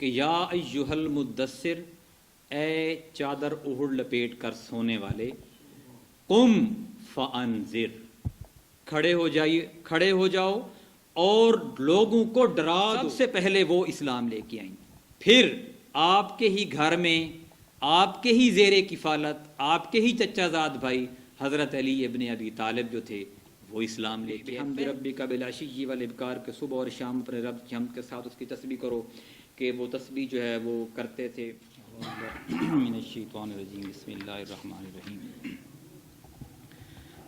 کہ یا ایھا المدثر، اے چادر اوڑھ لپیٹ کر سونے والے، قم فانذر، کھڑے ہو جاؤ اور لوگوں کو ڈرا دو۔ سب سے پہلے وہ اسلام لے کے آئیں، پھر آپ کے ہی گھر میں، آپ کے ہی زیر کفالت، آپ کے ہی چچا زاد بھائی حضرت علی ابن ابی طالب جو تھے وہ اسلام لے کے ہم ربی کا بالعشی والابکار، کے صبح اور شام اپنے رب کی حمد کے ساتھ اس کی تسبیح کرو، کہ وہ تسبیح جو ہے وہ کرتے تھے۔ من الشیطان الرجیم، بسم اللہ الرحمن الرحیم۔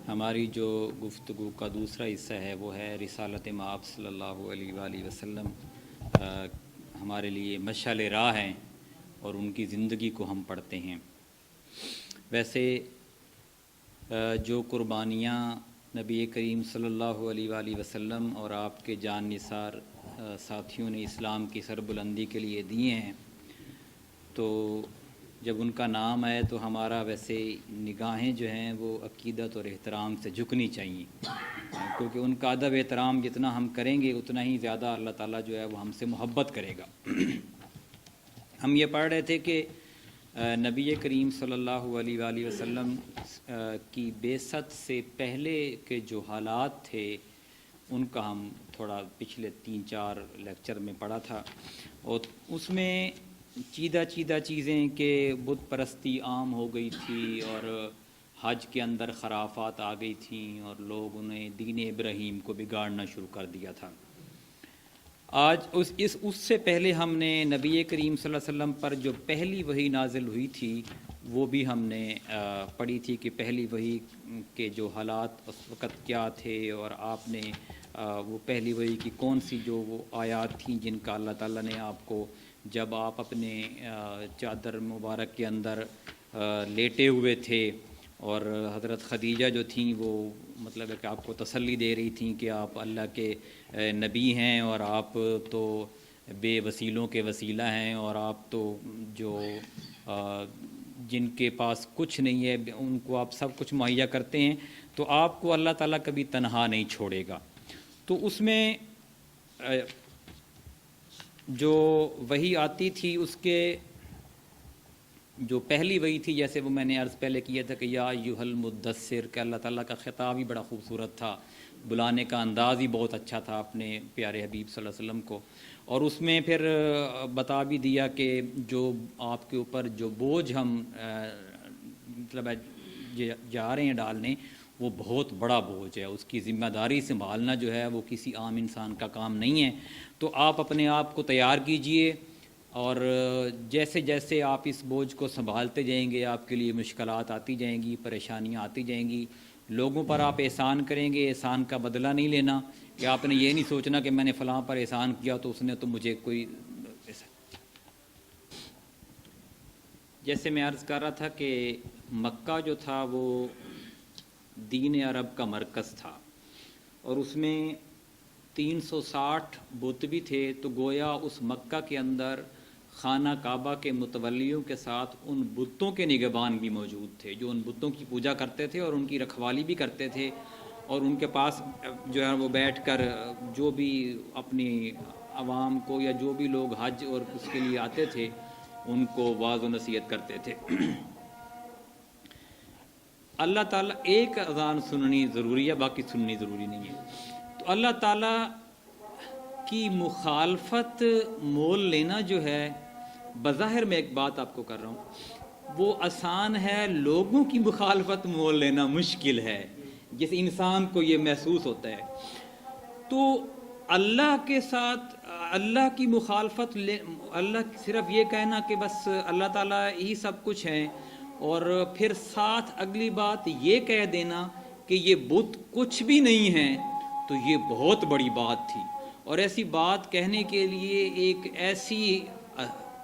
ہماری جو گفتگو کا دوسرا حصہ ہے وہ ہے رسالت مآب صلی اللہ علیہ وآلہ وسلم ہمارے لیے مشعل راہ ہیں اور ان کی زندگی کو ہم پڑھتے ہیں۔ ویسے جو قربانیاں نبی کریم صلی اللہ علیہ وآلہ وسلم اور آپ کے جان نثار ساتھیوں نے اسلام کی سربلندی کے لیے دیے ہیں، تو جب ان کا نام آئے تو ہمارا ویسے نگاہیں جو ہیں وہ عقیدت اور احترام سے جھکنی چاہیے، کیونکہ ان کا ادب احترام جتنا ہم کریں گے اتنا ہی زیادہ اللہ تعالیٰ جو ہے وہ ہم سے محبت کرے گا۔ ہم یہ پڑھ رہے تھے کہ نبی کریم صلی اللہ علیہ وآلہ وسلم کی بعثت سے پہلے کے جو حالات تھے ان کا ہم تھوڑا پچھلے 3-4 لیکچر میں پڑھا تھا، اور اس میں چیدہ چیزیں کہ بت پرستی عام ہو گئی تھی اور حج کے اندر خرافات آ گئی تھیں اور لوگوں نے دین ابراہیم کو بگاڑنا شروع کر دیا تھا۔ آج اس سے پہلے ہم نے نبی کریم صلی اللہ علیہ وسلم پر جو پہلی وحی نازل ہوئی تھی وہ بھی ہم نے پڑھی تھی، کہ پہلی وحی کے جو حالات اس وقت کیا تھے، اور آپ نے وہ پہلی وحی کی کون سی جو وہ آیات تھیں جن کا اللہ تعالیٰ نے آپ کو، جب آپ اپنے چادر مبارک کے اندر لیٹے ہوئے تھے اور حضرت خدیجہ جو تھیں وہ مطلب ہے کہ آپ کو تسلی دے رہی تھیں کہ آپ اللہ کے نبی ہیں اور آپ تو بے وسیلوں کے وسیلہ ہیں، اور آپ تو جو جن کے پاس کچھ نہیں ہے ان کو آپ سب کچھ مہیا کرتے ہیں، تو آپ کو اللہ تعالیٰ کبھی تنہا نہیں چھوڑے گا۔ تو اس میں جو وحی آتی تھی اس کے جو پہلی وحی تھی، جیسے وہ میں نے عرض پہلے کیا تھا کہ یا ایھا المدثر، کہ اللہ تعالیٰ کا خطاب ہی بڑا خوبصورت تھا، بلانے کا انداز ہی بہت اچھا تھا اپنے پیارے حبیب صلی اللہ علیہ وسلم کو، اور اس میں پھر بتا بھی دیا کہ جو آپ کے اوپر جو بوجھ ہم مطلب جا رہے ہیں ڈالنے وہ بہت بڑا بوجھ ہے، اس کی ذمہ داری سنبھالنا جو ہے وہ کسی عام انسان کا کام نہیں ہے، تو آپ اپنے آپ کو تیار کیجئے، اور جیسے جیسے آپ اس بوجھ کو سنبھالتے جائیں گے آپ کے لیے مشکلات آتی جائیں گی، پریشانیاں آتی جائیں گی، لوگوں پر آپ احسان کریں گے، احسان کا بدلہ نہیں لینا، کہ آپ نے یہ نہیں سوچنا کہ میں نے فلاں پر احسان کیا تو اس نے تو مجھے کوئی، جیسے میں عرض کر رہا تھا کہ مکہ جو تھا وہ دین عرب کا مرکز تھا، اور اس میں 360 بت بھی تھے، تو گویا اس مکہ کے اندر خانہ کعبہ کے متولیوں کے ساتھ ان بتوں کے نگہبان بھی موجود تھے جو ان بتوں کی پوجا کرتے تھے اور ان کی رکھوالی بھی کرتے تھے، اور ان کے پاس جو ہے وہ بیٹھ کر جو بھی اپنی عوام کو یا جو بھی لوگ حج اور اس کے لیے آتے تھے ان کو واعظ و نصیحت کرتے تھے۔ اللہ تعالیٰ ایک اذان سننی ضروری ہے، باقی سننی ضروری نہیں ہے، تو اللہ تعالیٰ کی مخالفت مول لینا جو ہے، بظاہر میں ایک بات آپ کو کر رہا ہوں، وہ آسان ہے، لوگوں کی مخالفت مول لینا مشکل ہے، جس انسان کو یہ محسوس ہوتا ہے۔ تو اللہ کے ساتھ اللہ کی مخالفت اللہ صرف یہ کہنا کہ بس اللہ تعالیٰ ہی سب کچھ ہیں، اور پھر ساتھ اگلی بات یہ کہہ دینا کہ یہ بت کچھ بھی نہیں ہیں، تو یہ بہت بڑی بات تھی، اور ایسی بات کہنے کے لیے ایک ایسی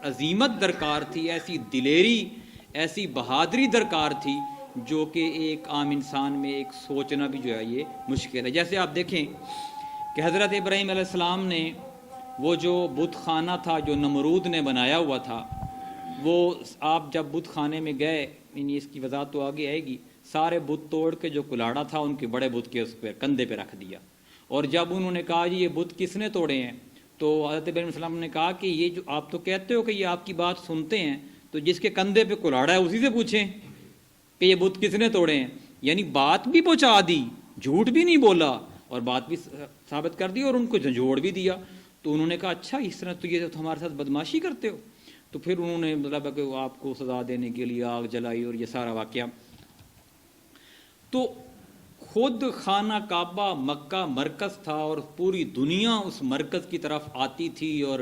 عزیمت درکار تھی، ایسی دلیری، ایسی بہادری درکار تھی جو کہ ایک عام انسان میں ایک سوچنا بھی جو ہے یہ مشکل ہے۔ جیسے آپ دیکھیں کہ حضرت ابراہیم علیہ السلام نے وہ جو بت خانہ تھا جو نمرود نے بنایا ہوا تھا، وہ آپ جب بت خانے میں گئے، یعنی اس کی وضاحت تو آگے آئے گی، سارے بت توڑ کے جو کلاڑا تھا ان کے بڑے بت کے اس پہ کندھے پہ رکھ دیا، اور جب انہوں نے کہا جی یہ بت کس نے توڑے ہیں، تو حضرت ابراہیم علیہ السلام نے کہا کہ یہ جو آپ تو کہتے ہو کہ یہ آپ کی بات سنتے ہیں، تو جس کے کندھے پہ کلاڑا ہے اسی سے پوچھیں کہ یہ بت کس نے توڑے ہیں. یعنی بات بھی پہنچا دی، جھوٹ بھی نہیں بولا اور بات بھی ثابت کر دی اور ان کو جھنجھوڑ بھی دیا. تو انہوں نے کہا اچھا اس طرح تو یہ ہمارے ساتھ بدماشی کرتے ہو. تو پھر انہوں نے مطلب کہ آپ کو سزا دینے کے لیے آگ جلائی اور یہ سارا واقعہ. تو خود خانہ کعبہ مکہ مرکز تھا اور پوری دنیا اس مرکز کی طرف آتی تھی اور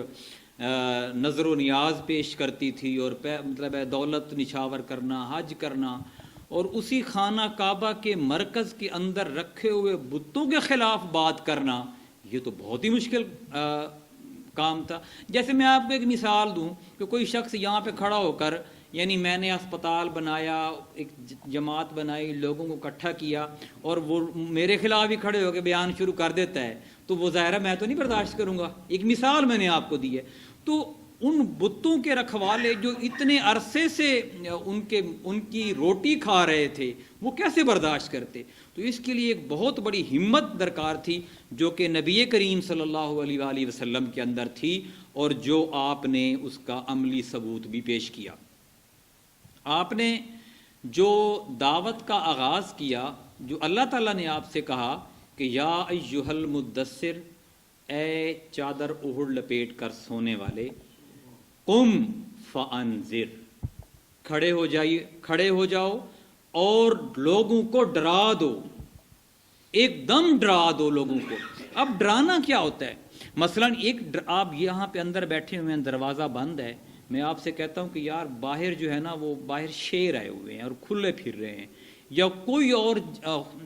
نظر و نیاز پیش کرتی تھی اور مطلب ہے دولت نچھاور کرنا، حج کرنا، اور اسی خانہ کعبہ کے مرکز کے اندر رکھے ہوئے بتوں کے خلاف بات کرنا، یہ تو بہت ہی مشکل کام تھا. جیسے میں آپ کو ایک مثال دوں کہ کوئی شخص یہاں پہ کھڑا ہو کر، یعنی میں نے اسپتال بنایا، ایک جماعت بنائی، لوگوں کو اکٹھا کیا اور وہ میرے خلاف ہی کھڑے ہو کے بیان شروع کر دیتا ہے، تو وہ ظاہر ہے میں تو نہیں برداشت کروں گا. ایک مثال میں نے آپ کو دی ہے. تو ان بتوں کے رکھوالے جو اتنے عرصے سے ان کی روٹی کھا رہے تھے، وہ کیسے برداشت کرتے؟ تو اس کے لیے ایک بہت بڑی ہمت درکار تھی جو کہ نبی کریم صلی اللہ علیہ وآلہ وسلم کے اندر تھی اور جو آپ نے اس کا عملی ثبوت بھی پیش کیا. آپ نے جو دعوت کا آغاز کیا، جو اللہ تعالیٰ نے آپ سے کہا کہ یا ایھا المدثر، اے چادر اوڑھ لپیٹ کر سونے والے، قم فانذر، کھڑے ہو جاؤ اور لوگوں کو ڈرا دو، ایک دم ڈرا دو لوگوں کو. اب ڈرانا کیا ہوتا ہے؟ مثلا آپ یہاں پہ اندر بیٹھے ہوئے ہیں، دروازہ بند ہے، میں آپ سے کہتا ہوں کہ یار باہر جو ہے نا وہ باہر شیر آئے ہوئے ہیں اور کھلے پھر رہے ہیں، یا کوئی اور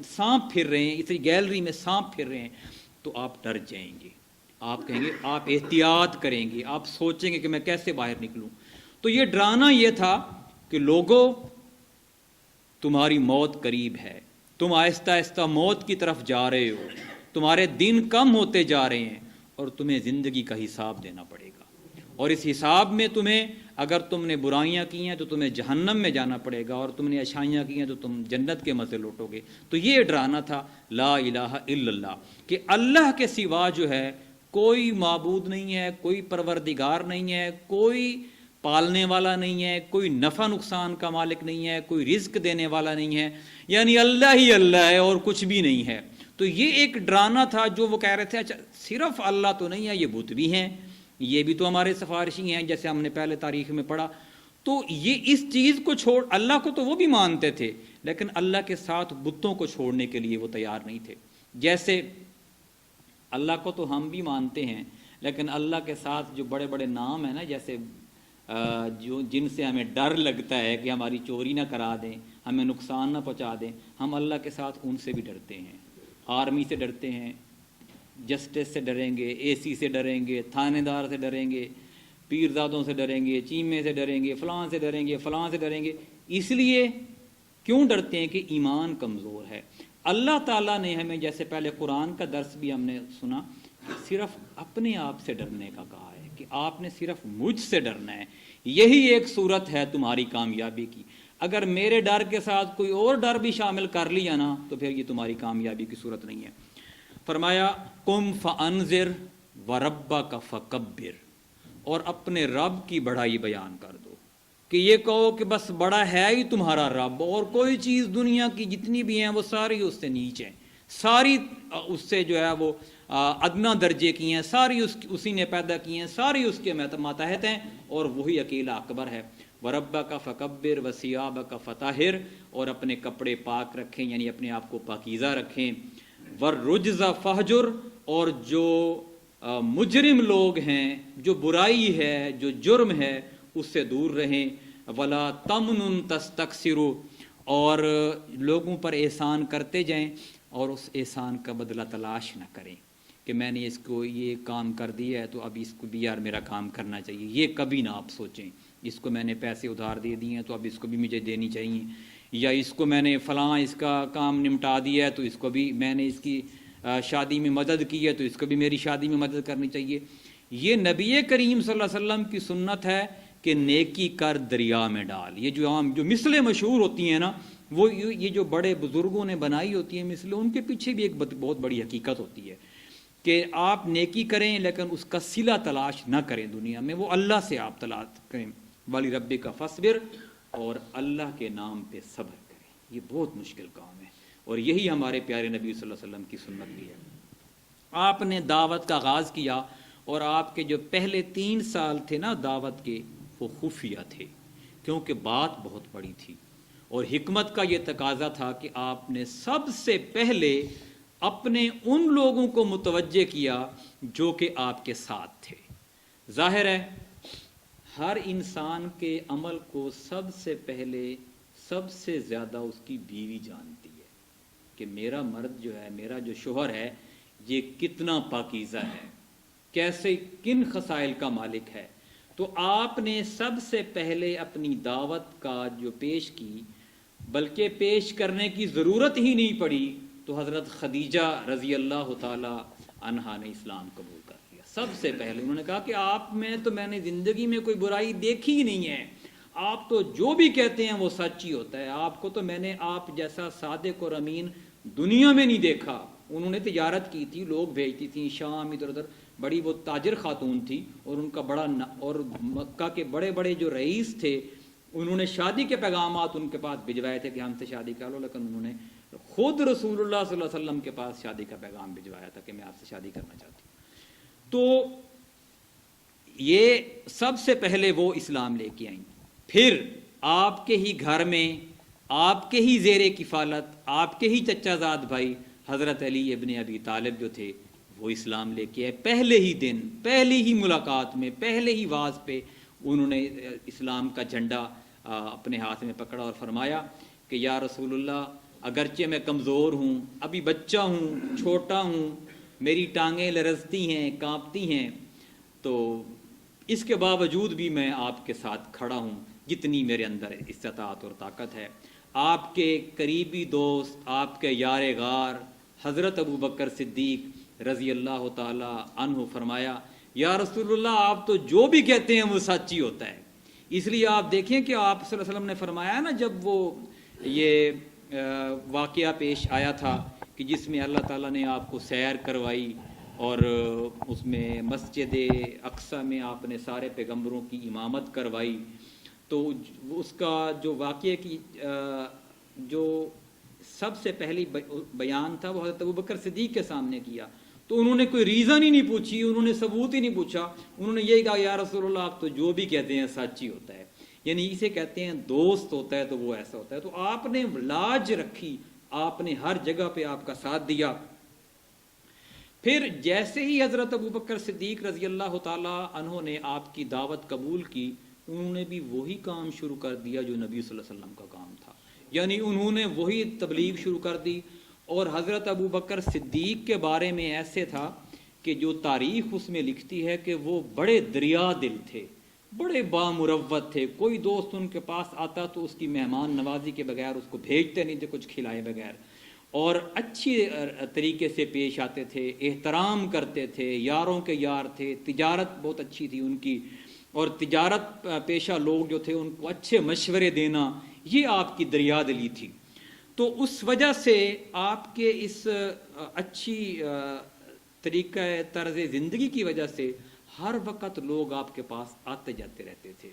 سانپ پھر رہے ہیں، اسی گیلری میں سانپ پھر رہے ہیں، تو آپ ڈر جائیں گے، آپ کہیں گے، آپ احتیاط کریں گے، آپ سوچیں گے کہ میں کیسے باہر نکلوں. تو یہ ڈرانا یہ تھا کہ لوگوں تمہاری موت قریب ہے، تم آہستہ آہستہ موت کی طرف جا رہے ہو، تمہارے دن کم ہوتے جا رہے ہیں اور تمہیں زندگی کا حساب دینا پڑے گا، اور اس حساب میں تمہیں اگر تم نے برائیاں کی ہیں تو تمہیں جہنم میں جانا پڑے گا، اور تم نے اچھائیاں کی ہیں تو تم جنت کے مزے لوٹو گے. تو یہ ڈرانا تھا لا الہ الا اللہ، کہ اللہ کے سوا جو ہے کوئی معبود نہیں ہے، کوئی پروردگار نہیں ہے، کوئی پالنے والا نہیں ہے، کوئی نفع نقصان کا مالک نہیں ہے، کوئی رزق دینے والا نہیں ہے، یعنی اللہ ہی اللہ ہے اور کچھ بھی نہیں ہے. تو یہ ایک ڈرانا تھا جو وہ کہہ رہے تھے اچھا صرف اللہ تو نہیں ہے، یہ بت بھی ہیں، یہ بھی تو ہمارے سفارشی ہیں، جیسے ہم نے پہلے تاریخ میں پڑھا. تو یہ اس چیز کو چھوڑ، اللہ کو تو وہ بھی مانتے تھے لیکن اللہ کے ساتھ بتوں کو چھوڑنے کے لیے وہ تیار نہیں تھے. جیسے اللہ کو تو ہم بھی مانتے ہیں لیکن اللہ کے ساتھ جو بڑے بڑے نام ہیں نا، جیسے جن سے ہمیں ڈر لگتا ہے کہ ہماری چوری نہ کرا دیں، ہمیں نقصان نہ پہنچا دیں، ہم اللہ کے ساتھ ان سے بھی ڈرتے ہیں. آرمی سے ڈرتے ہیں، جسٹس سے ڈریں گے، اے سی سے ڈریں گے، تھانے دار سے ڈریں گے، پیرزادوں سے ڈریں گے، چیمے سے ڈریں گے، فلاں سے ڈریں گے، فلاں سے ڈریں گے. اس لیے کیوں ڈرتے ہیں کہ ایمان کمزور ہے. اللہ تعالیٰ نے ہمیں، جیسے پہلے قرآن کا درس بھی ہم نے سنا، صرف اپنے آپ سے ڈرنے کا کہا ہے کہ آپ نے صرف مجھ سے ڈرنا ہے. یہی ایک صورت ہے تمہاری کامیابی کی. اگر میرے ڈر کے ساتھ کوئی اور ڈر بھی شامل کر لیا نا تو پھر یہ تمہاری کامیابی کی صورت نہیں ہے. فرمایا قم فانذر وربک فکبر، اور اپنے رب کی بڑائی بیان کر دو، کہ یہ کہو کہ بس بڑا ہے ہی تمہارا رب، اور کوئی چیز دنیا کی جتنی بھی ہیں وہ ساری اس سے نیچ ہیں، ساری اس سے جو ہے وہ ادنا درجے کی ہیں، ساری اسی نے پیدا کی ہیں، ساری اس کے ماتحت ہیں، اور وہی اکیلا اکبر ہے. وربک فکبر وثیابک فطہر، اور اپنے کپڑے پاک رکھیں، یعنی اپنے آپ کو پاکیزہ رکھیں. والرجز فہجر، اور جو مجرم لوگ ہیں، جو برائی ہے، جو جرم ہے، اس سے دور رہیں. ولا تمنن تستکثر، اور لوگوں پر احسان کرتے جائیں اور اس احسان کا بدلہ تلاش نہ کریں کہ میں نے اس کو یہ کام کر دیا ہے تو اب اس کو بھی یار میرا کام کرنا چاہیے. یہ کبھی نہ آپ سوچیں. اس کو میں نے پیسے ادھار دے دیے ہیں تو اب اس کو بھی مجھے دینی چاہیے، یا اس کو میں نے فلاں اس کا کام نمٹا دیا ہے تو اس کو بھی، میں نے اس کی شادی میں مدد کی ہے تو اس کو بھی میری شادی میں مدد کرنی چاہیے. یہ نبی کریم صلی اللہ علیہ وسلم کی سنت ہے کہ نیکی کر دریا میں ڈال. یہ جو عام جو مثلیں مشہور ہوتی ہیں نا، وہ یہ جو بڑے بزرگوں نے بنائی ہوتی ہیں مثلیں، ان کے پیچھے بھی ایک بہت بڑی حقیقت ہوتی ہے. کہ آپ نیکی کریں لیکن اس کا صلہ تلاش نہ کریں دنیا میں، وہ اللہ سے آپ تلاش کریں، والی ربی کا فصبر، اور اللہ کے نام پہ صبر کریں۔ یہ بہت مشکل کام ہے، اور یہی ہمارے پیارے نبی صلی اللہ علیہ وسلم کی سنت بھی ہے۔ آپ نے دعوت کا آغاز کیا، اور آپ کے جو پہلے 3 سال تھے نا دعوت کے، وہ خفیہ تھے، کیونکہ بات بہت بڑی تھی، اور حکمت کا یہ تقاضا تھا کہ آپ نے سب سے پہلے اپنے ان لوگوں کو متوجہ کیا جو کہ آپ کے ساتھ تھے۔ ظاہر ہے ہر انسان کے عمل کو سب سے پہلے سب سے زیادہ اس کی بیوی جانتی ہے کہ میرا مرد جو ہے، میرا جو شوہر ہے، یہ کتنا پاکیزہ ہے، کیسے کن خصائل کا مالک ہے۔ تو آپ نے سب سے پہلے اپنی دعوت کا جو پیش کی، بلکہ پیش کرنے کی ضرورت ہی نہیں پڑی، تو حضرت خدیجہ رضی اللہ تعالی عنہا نے اسلام قبول کر لیا۔ سب سے پہلے انہوں نے کہا کہ آپ میں نے زندگی میں کوئی برائی دیکھی ہی نہیں ہے، آپ تو جو بھی کہتے ہیں وہ سچ ہی ہوتا ہے، آپ کو تو میں نے آپ جیسا صادق اور امین دنیا میں نہیں دیکھا۔ انہوں نے تجارت کی تھی، لوگ بھیجتی تھیں شام ادھر ادھر، بڑی وہ تاجر خاتون تھی، اور ان کا اور مکہ کے بڑے بڑے جو رئیس تھے، انہوں نے شادی کے پیغامات ان کے پاس بھجوائے تھے کہ ہم سے شادی کر لو، لیکن انہوں نے خود رسول اللہ صلی اللہ علیہ وسلم کے پاس شادی کا پیغام بھجوایا تھا کہ میں آپ سے شادی کرنا چاہتی ہوں۔ تو یہ سب سے پہلے وہ اسلام لے کے آئیں، پھر آپ کے ہی گھر میں، آپ کے ہی زیر کفالت، آپ کے ہی چچا زاد بھائی حضرت علی ابن ابی طالب جو تھے، وہ اسلام لے کے آئے۔ پہلے ہی دن، پہلی ہی ملاقات میں، پہلے ہی واز پہ انہوں نے اسلام کا جھنڈا اپنے ہاتھ میں پکڑا اور فرمایا کہ یا رسول اللہ، اگرچہ میں کمزور ہوں، ابھی بچہ ہوں، چھوٹا ہوں، میری ٹانگیں لرزتی ہیں، کانپتی ہیں، تو اس کے باوجود بھی میں آپ کے ساتھ کھڑا ہوں جتنی میرے اندر استطاعت اور طاقت ہے۔ آپ کے قریبی دوست، آپ کے یار غار حضرت ابوبکر صدیق رضی اللہ تعالی عنہ فرمایا یا رسول اللہ، آپ تو جو بھی کہتے ہیں وہ سچ ہی ہوتا ہے۔ اس لیے آپ دیکھیں کہ آپ صلی اللہ علیہ وسلم نے فرمایا نا، جب وہ یہ واقعہ پیش آیا تھا کہ جس میں اللہ تعالیٰ نے آپ کو سیر کروائی، اور اس میں مسجد اقصیٰ میں آپ نے سارے پیغمبروں کی امامت کروائی، تو اس کا جو واقعے کی جو سب سے پہلی بیان تھا وہ حضرت ابوبکر صدیق کے سامنے کیا، تو انہوں نے کوئی ریزن ہی نہیں پوچھی، انہوں نے ثبوت ہی نہیں پوچھا، انہوں نے یہی کہا یا رسول اللہ، آپ تو جو بھی کہتے ہیں سچ ہی ہوتا ہے۔ یعنی اسے کہتے ہیں دوست ہوتا ہے تو وہ ایسا ہوتا ہے۔ تو آپ نے لاج رکھی، آپ نے ہر جگہ پہ آپ کا ساتھ دیا۔ پھر جیسے ہی حضرت ابوبکر صدیق رضی اللہ تعالی عنہ نے آپ کی دعوت قبول کی، انہوں نے بھی وہی کام شروع کر دیا جو نبی صلی اللہ علیہ وسلم کا کام تھا، یعنی انہوں نے وہی تبلیغ شروع کر دی۔ اور حضرت ابوبکر صدیق کے بارے میں ایسے تھا کہ جو تاریخ اس میں لکھتی ہے کہ وہ بڑے دریا دل تھے، بڑے بامروت تھے، کوئی دوست ان کے پاس آتا تو اس کی مہمان نوازی کے بغیر اس کو بھیجتے نہیں تھے کچھ کھلائے بغیر، اور اچھی طریقے سے پیش آتے تھے، احترام کرتے تھے، یاروں کے یار تھے، تجارت بہت اچھی تھی ان کی، اور تجارت پیشہ لوگ جو تھے ان کو اچھے مشورے دینا، یہ آپ کی دریا دلی تھی۔ تو اس وجہ سے آپ کے اس اچھی طریقہ طرز زندگی کی وجہ سے ہر وقت لوگ آپ کے پاس آتے جاتے رہتے تھے۔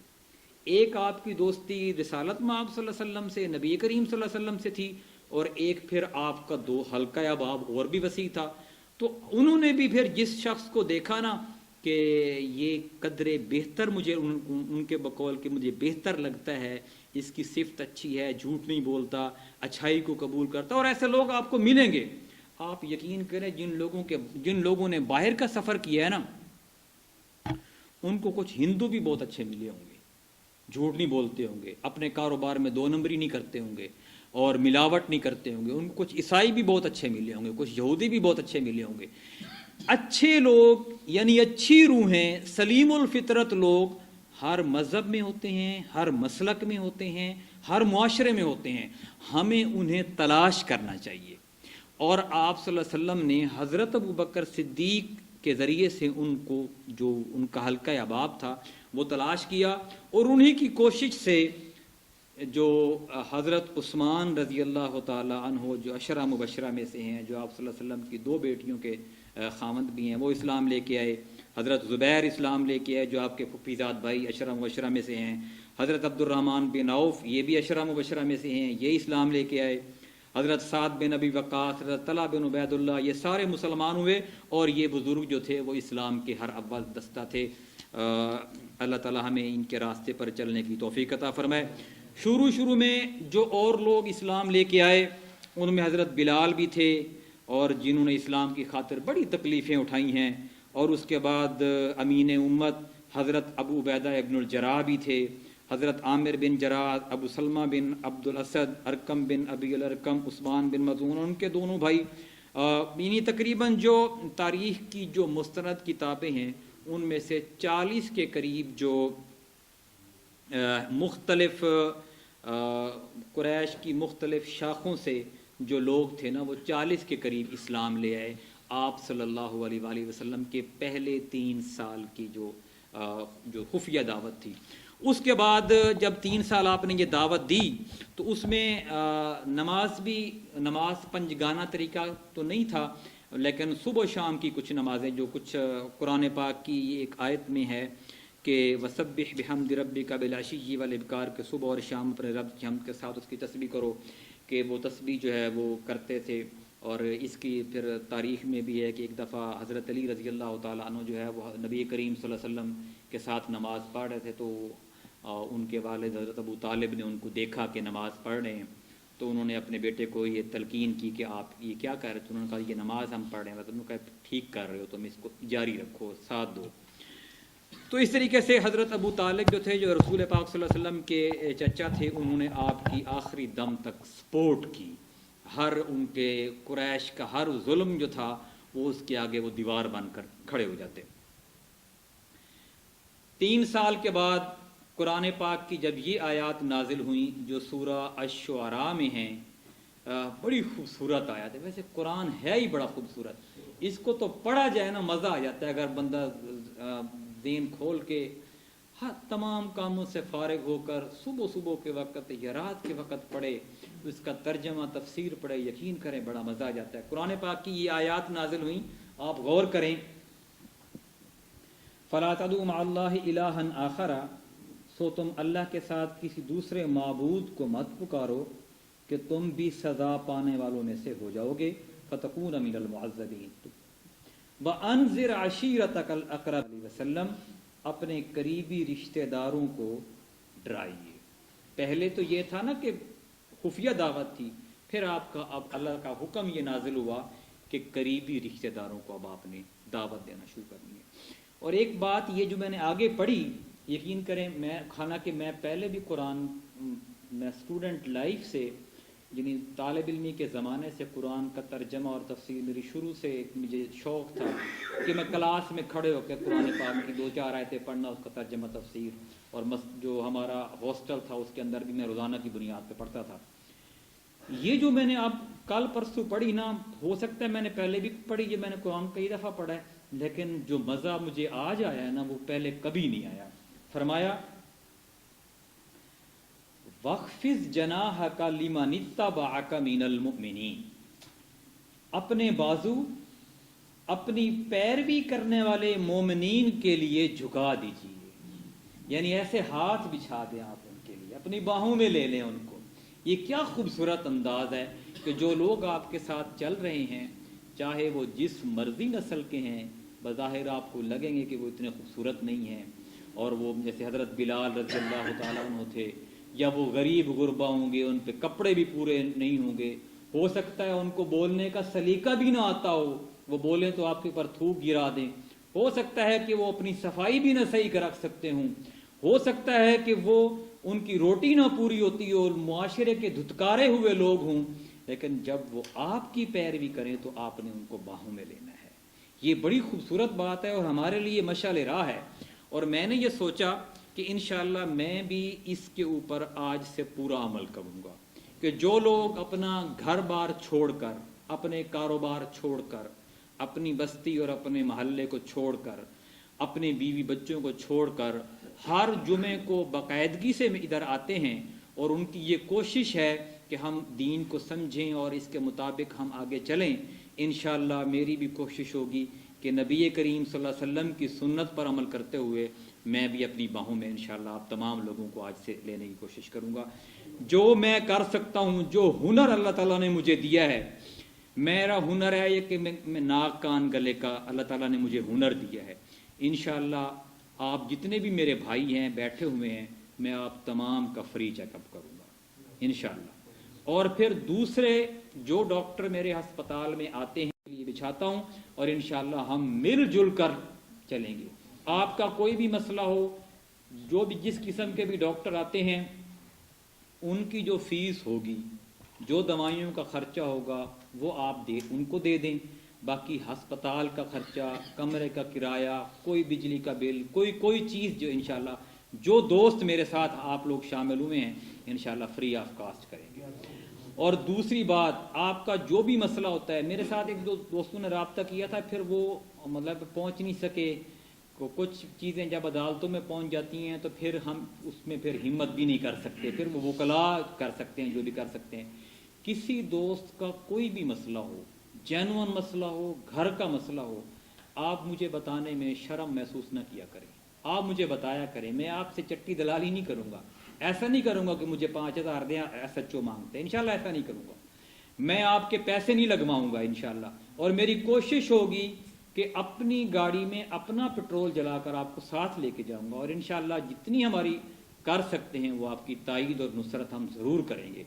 ایک آپ کی دوستی رسالت میں آپ صلی اللہ علیہ وسلم سے، نبی کریم صلی اللہ علیہ وسلم سے تھی، اور ایک پھر آپ کا حلقہ احباب اور بھی وسیع تھا۔ تو انہوں نے بھی پھر جس شخص کو دیکھا نا کہ یہ قدر بہتر مجھے ان کے بقول کہ مجھے بہتر لگتا ہے، اس کی صفت اچھی ہے، جھوٹ نہیں بولتا، اچھائی کو قبول کرتا، اور ایسے لوگ آپ کو ملیں گے۔ آپ یقین کریں جن لوگوں نے باہر کا سفر کیا ہے نا، ان کو کچھ ہندو بھی بہت اچھے ملے ہوں گے، جھوٹ نہیں بولتے ہوں گے، اپنے کاروبار میں 2 نمبری نہیں کرتے ہوں گے، اور ملاوٹ نہیں کرتے ہوں گے، ان کو کچھ عیسائی بھی بہت اچھے ملے ہوں گے، کچھ یہودی بھی بہت اچھے ملے ہوں گے۔ اچھے لوگ یعنی اچھی روحیں، سلیم الفطرت لوگ ہر مذہب میں ہوتے ہیں، ہر مسلک میں ہوتے ہیں، ہر معاشرے میں ہوتے ہیں، ہمیں انہیں تلاش کرنا چاہیے۔ اور آپ صلی اللہ علیہ وسلم نے حضرت ابوبکر صدیق کے ذریعے سے ان کو جو ان کا حلقہ احباب تھا وہ تلاش کیا، اور انہی کی کوشش سے جو حضرت عثمان رضی اللہ تعالی عنہ جو عشرہ مبشرہ میں سے ہیں، جو آپ صلی اللہ علیہ وسلم کی 2 بیٹیوں کے خاوند بھی ہیں، وہ اسلام لے کے آئے۔ حضرت زبیر اسلام لے کے آئے جو آپ کے پھپھیزاد بھائی عشرہ مبشرہ میں سے ہیں۔ حضرت عبد الرحمن بن عوف یہ بھی عشرہ مبشرہ میں سے ہیں، یہ اسلام لے کے آئے۔ حضرت سعد بن ابی وقاص، حضرت طلحہ بن عبید اللہ، یہ سارے مسلمان ہوئے، اور یہ بزرگ جو تھے وہ اسلام کے ہر اول دستہ تھے۔ اللہ تعالی ہمیں ان کے راستے پر چلنے کی توفیق عطا فرمائے۔ شروع میں جو اور لوگ اسلام لے کے آئے ان میں حضرت بلال بھی تھے، اور جنہوں نے اسلام کی خاطر بڑی تکلیفیں اٹھائی ہیں، اور اس کے بعد امین امت حضرت ابو عبیدہ ابن الجراح بھی تھے، حضرت عامر بن جراح، ابو سلمہ بن عبد الاسد، ارقم بن ابی الارقم، عثمان بن مظعون، ان کے دونوں بھائی۔ یعنی تقریباً جو تاریخ کی جو مستند کتابیں ہیں ان میں سے 40 کے قریب جو مختلف قریش کی مختلف شاخوں سے جو لوگ تھے نا، وہ 40 کے قریب اسلام لے آئے آپ صلی اللہ علیہ وآلہ وسلم کے پہلے 3 سال کی جو خفیہ دعوت تھی۔ اس کے بعد جب 3 سال آپ نے یہ دعوت دی تو اس میں نماز پنجگانہ طریقہ تو نہیں تھا، لیکن صبح و شام کی کچھ نمازیں جو کچھ قرآن پاک کی ایک آیت میں ہے کہ وسبح بحمد ربک بالعشی والابکار، کہ صبح اور شام اپنے رب کی حمد کے ساتھ اس کی تسبیح کرو، کہ وہ تسبیح جو ہے وہ کرتے تھے۔ اور اس کی پھر تاریخ میں بھی ہے کہ ایک دفعہ حضرت علی رضی اللہ تعالیٰ عنہ جو ہے وہ نبی کریم صلی اللہ علیہ وسلم کے ساتھ نماز پڑھ رہے تھے، تو ان کے والد حضرت ابو طالب نے ان کو دیکھا کہ نماز پڑھ رہے ہیں، تو انہوں نے اپنے بیٹے کو یہ تلقین کی کہ آپ یہ کیا کر رہے تھے؟ انہوں نے کہا یہ نماز ہم پڑھ رہے ہیں۔ انہوں نے کہا ٹھیک کر رہے ہو، تم اس کو جاری رکھو، ساتھ دو۔ تو اس طریقے سے حضرت ابو طالب جو تھے، جو رسول پاک صلی اللہ علیہ وسلم کے چچا تھے، انہوں نے آپ کی آخری دم تک سپورٹ کی۔ ہر ان کے قریش کا ہر ظلم جو تھا وہ اس کے آگے وہ دیوار بن کر کھڑے ہو جاتے۔ 3 سال کے بعد قرآن پاک کی جب یہ آیات نازل ہوئیں جو سورہ الشعراء میں ہیں، بڑی خوبصورت آیات ہے۔ ویسے قرآن ہے ہی بڑا خوبصورت، اس کو تو پڑھا جائے نا مزہ آ جاتا ہے، اگر بندہ ذہن کھول کے ہر تمام کاموں سے فارغ ہو کر صبح کے وقت یا رات کے وقت پڑھے، اس کا ترجمہ تفسیر پڑھے، یقین کریں بڑا مزہ آ جاتا ہے۔ قرآن پاک کی یہ آیات نازل ہوئیں، آپ غور کریں۔ فَلَا تَدْعُوا مَعَ اللَّهِ إِلَٰهًا آخَرَ، سو تم اللہ کے ساتھ کسی دوسرے معبود کو مت پکارو کہ تم بھی سزا پانے والوں میں سے ہو جاؤ گے، فَتَكُونَ مِنَ الْمُعَذَّبِينَ۔ وَأَنذِرْ عَشِيرَتَكَ الْأَقْرَبِينَ وسلم، اپنے قریبی رشتہ داروں کو ڈرائیے۔ پہلے تو یہ تھا نا کہ خفیہ دعوت تھی، پھر آپ کا اب اللہ کا حکم یہ نازل ہوا کہ قریبی رشتہ داروں کو اب آپ نے دعوت دینا شروع کرنی ہے۔ اور ایک بات یہ جو میں نے آگے پڑھی، یقین کریں حالانکہ میں پہلے بھی قرآن، میں اسٹوڈنٹ لائف سے یعنی طالب علمی کے زمانے سے قرآن کا ترجمہ اور تفسیر میری شروع سے مجھے شوق تھا کہ میں کلاس میں کھڑے ہو کے قرآن پاک کی 2-4 آیتیں پڑھنا، اس کا ترجمہ تفسیر، اور جو ہمارا ہاسٹل تھا اس کے اندر بھی میں روزانہ کی بنیاد پہ پڑھتا تھا۔ یہ جو میں نے اب کل پرسوں پڑھی نا، ہو سکتا ہے میں نے پہلے بھی پڑھی، یہ میں نے قرآن کئی دفعہ پڑھا ہے، لیکن جو مزہ مجھے آج آیا ہے نا وہ پہلے کبھی نہیں آیا۔ فرمایا وَاخْفِضْ جَنَاحَكَ لِمَنِ اتَّبَعَكَ مِنَ الْمُؤْمِنِينَ، اپنے بازو اپنی پیروی کرنے والے مومنین کے لیے جھکا دیجیے، یعنی ایسے ہاتھ بچھا دیں آپ ان کے لیے، اپنی باہوں میں لے لیں ان کو۔ یہ کیا خوبصورت انداز ہے کہ جو لوگ آپ کے ساتھ چل رہے ہیں، چاہے وہ جس مرضی نسل کے ہیں، بظاہر آپ کو لگیں گے کہ وہ اتنے خوبصورت نہیں ہیں، اور وہ جیسے حضرت بلال رضی اللہ تعالیٰ عنہ تھے، یا وہ غریب غربا ہوں گے، ان پہ کپڑے بھی پورے نہیں ہوں گے، ہو سکتا ہے ان کو بولنے کا سلیقہ بھی نہ آتا ہو، وہ بولیں تو آپ کے پر تھوک گرا دیں، ہو سکتا ہے کہ وہ اپنی صفائی بھی نہ صحیح کر رکھ سکتے ہوں، ہو سکتا ہے کہ وہ ان کی روٹی نہ پوری ہوتی ہو اور معاشرے کے دھتکارے ہوئے لوگ ہوں، لیکن جب وہ آپ کی پیروی کریں تو آپ نے ان کو باہوں میں لینا ہے۔ یہ بڑی خوبصورت بات ہے اور ہمارے لیے مشعل راہ ہے۔ اور میں نے یہ سوچا کہ انشاءاللہ میں بھی اس کے اوپر آج سے پورا عمل کروں گا کہ جو لوگ اپنا گھر بار چھوڑ کر، اپنے کاروبار چھوڑ کر، اپنی بستی اور اپنے محلے کو چھوڑ کر، اپنے بیوی بچوں کو چھوڑ کر ہر جمعے کو باقاعدگی سے ادھر آتے ہیں، اور ان کی یہ کوشش ہے کہ ہم دین کو سمجھیں اور اس کے مطابق ہم آگے چلیں، انشاءاللہ میری بھی کوشش ہوگی کہ نبی کریم صلی اللہ علیہ وسلم کی سنت پر عمل کرتے ہوئے میں بھی اپنی باہوں میں انشاءاللہ آپ تمام لوگوں کو آج سے لینے کی کوشش کروں گا. جو میں کر سکتا ہوں، جو ہنر اللہ تعالیٰ نے مجھے دیا ہے، میرا ہنر ہے یہ کہ میں ناک کان گلے کا اللہ تعالیٰ نے مجھے ہنر دیا ہے. انشاءاللہ آپ جتنے بھی میرے بھائی ہیں بیٹھے ہوئے ہیں، میں آپ تمام کا فری چیک اپ کروں گا انشاءاللہ. اور پھر دوسرے جو ڈاکٹر میرے ہسپتال میں آتے ہیں یہ بچھاتا ہوں، اور انشاءاللہ ہم مل جل کر چلیں گے. آپ کا کوئی بھی مسئلہ ہو، جو بھی جس قسم کے بھی ڈاکٹر آتے ہیں، ان کی جو فیس ہوگی، جو دوائیوں کا خرچہ ہوگا وہ آپ ان کو دے دیں. باقی ہسپتال کا خرچہ، کمرے کا کرایہ، کوئی بجلی کا بل، کوئی چیز جو انشاءاللہ جو دوست میرے ساتھ آپ لوگ شامل ہوئے ہیں انشاءاللہ فری آف کاسٹ کریں گے. اور دوسری بات، آپ کا جو بھی مسئلہ ہوتا ہے، میرے ساتھ ایک دو دوستوں نے رابطہ کیا تھا، پھر وہ مطلب پہنچ نہیں سکے. کچھ چیزیں جب عدالتوں میں پہنچ جاتی ہیں تو پھر ہم اس میں پھر ہمت بھی نہیں کر سکتے، پھر وہ وکلاء کر سکتے ہیں جو بھی کر سکتے ہیں. کسی دوست کا کوئی بھی مسئلہ ہو، جینوئن مسئلہ ہو، گھر کا مسئلہ ہو، آپ مجھے بتانے میں شرم محسوس نہ کیا کریں. آپ مجھے بتایا کریں. میں آپ سے چٹی دلالی نہیں کروں گا. ایسا نہیں کروں گا کہ مجھے 5,000 دیں SHO مانگتے ہیں، انشاءاللہ ایسا نہیں کروں گا. میں آپ کے پیسے نہیں لگواؤں گا انشاءاللہ. اور میری کوشش ہوگی کہ اپنی گاڑی میں اپنا پٹرول جلا کر آپ کو ساتھ لے کے جاؤں گا، اور انشاءاللہ جتنی ہماری کر سکتے ہیں وہ آپ کی تائید اور نصرت ہم ضرور کریں گے.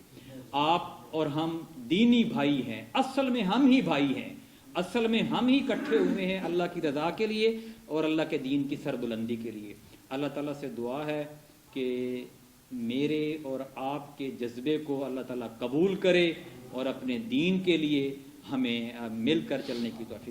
آپ اور ہم دینی بھائی ہیں، اصل میں ہم ہی بھائی ہیں، اصل میں ہم ہی اکٹھے ہوئے ہیں اللہ کی رضا کے لیے اور اللہ کے دین کی سربلندی کے لیے. اللہ تعالیٰ سے دعا ہے کہ میرے اور آپ کے جذبے کو اللہ تعالیٰ قبول کرے اور اپنے دین کے لیے ہمیں مل کر چلنے کی توفیق